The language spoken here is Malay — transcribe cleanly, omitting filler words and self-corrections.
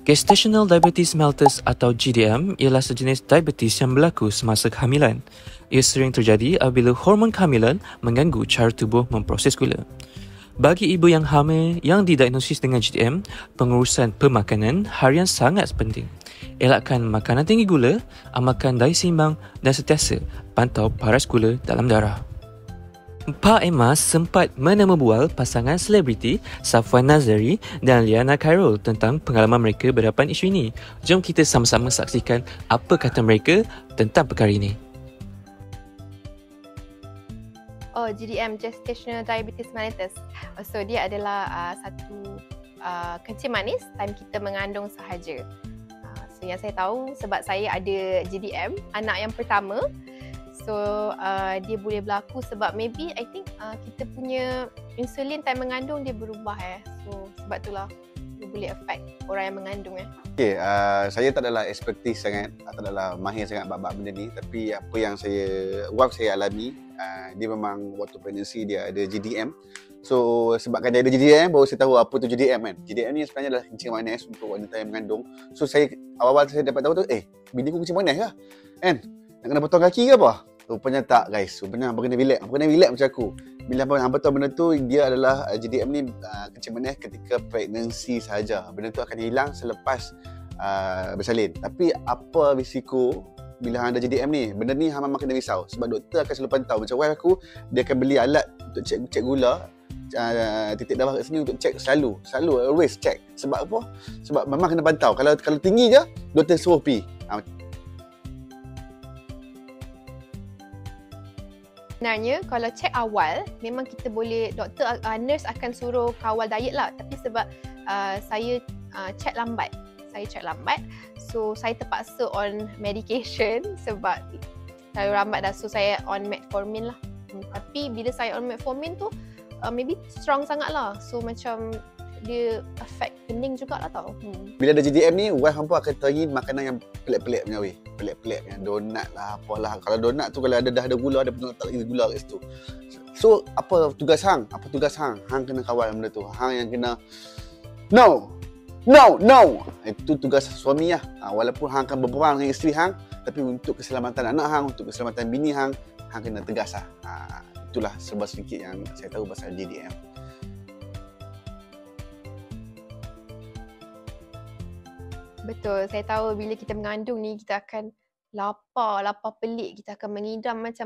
Gestational diabetes mellitus atau GDM ialah sejenis diabetes yang berlaku semasa kehamilan. Ia sering terjadi apabila hormon kehamilan mengganggu cara tubuh memproses gula. Bagi ibu yang hamil yang didiagnosis dengan GDM, pengurusan pemakanan harian sangat penting. Elakkan makanan tinggi gula, amalkan diet seimbang dan sentiasa pantau paras gula dalam darah. Pak Emma sempat menemubual pasangan selebriti Safwan Nazari dan Liana Khairul tentang pengalaman mereka berhadapan isu ini. Jom kita sama-sama saksikan apa kata mereka tentang perkara ini. Oh, GDM, Gestational Diabetes Mellitus. So, dia adalah satu kencing manis time kita mengandung sahaja. So, yang saya tahu sebab saya ada GDM, anak yang pertama. So, dia boleh berlaku sebab maybe I think kita punya insulin time mengandung dia berubah So, sebab itulah dia boleh affect orang yang mengandung Okay, saya tak adalah expertise sangat, tak adalah mahir sangat bab benda ni, tapi apa yang wife saya alami, dia memang waktu pregnancy dia ada GDM. So sebabkan dia ada GDM, baru saya tahu apa tu GDM kan. GDM ni sebenarnya adalah kencing manis untuk wanita yang mengandung. So saya awal-awal saya dapat tahu tu, bini aku kencing manis ke? Kan? Nak kena potong kaki ke apa? Rupanya tak guys, rupanya abang kena relax macam aku. Bila abang tahu benda tu, dia adalah GDM ni kencing manis ketika pregnancy sahaja. Benda tu akan hilang selepas bersalin. Tapi apa risiko bila ada GDM ni? Benda ni hang memang kena risau sebab doktor akan selalu pantau. Macam wife aku, dia akan beli alat untuk cek gula, titik darah kat sini untuk cek selalu always check. Sebab apa? Sebab memang kena pantau. Kalau tinggi je, doktor suruh pi. Sebenarnya kalau cek awal memang kita boleh, doktor nurse akan suruh kawal diet lah, tapi sebab saya cek lambat, so saya terpaksa on medication sebab saya lambat dah, so saya on metformin lah. Tapi bila saya on metformin tu maybe strong sangat lah, so macam dia affect pening jugalah tau. Bila ada GDM ni, wife hampa akan teringin makanan yang pelik-pelik punya weh. Pelik-pelik yang donat lah, apalah. Kalau donat tu kalau dah ada gula, ada betul tak lagi gula kat situ. So, apa tugas hang? Hang kena kawal benda tu. Hang yang kena no. Itu tugas suami lah. Walaupun hang akan berperang dengan isteri hang, tapi untuk keselamatan anak hang, untuk keselamatan bini hang, hang kena tegas lah. Itulah sebab sedikit yang saya tahu pasal GDM. Betul, saya tahu bila kita mengandung ni kita akan lapar pelik, kita akan mengidam macam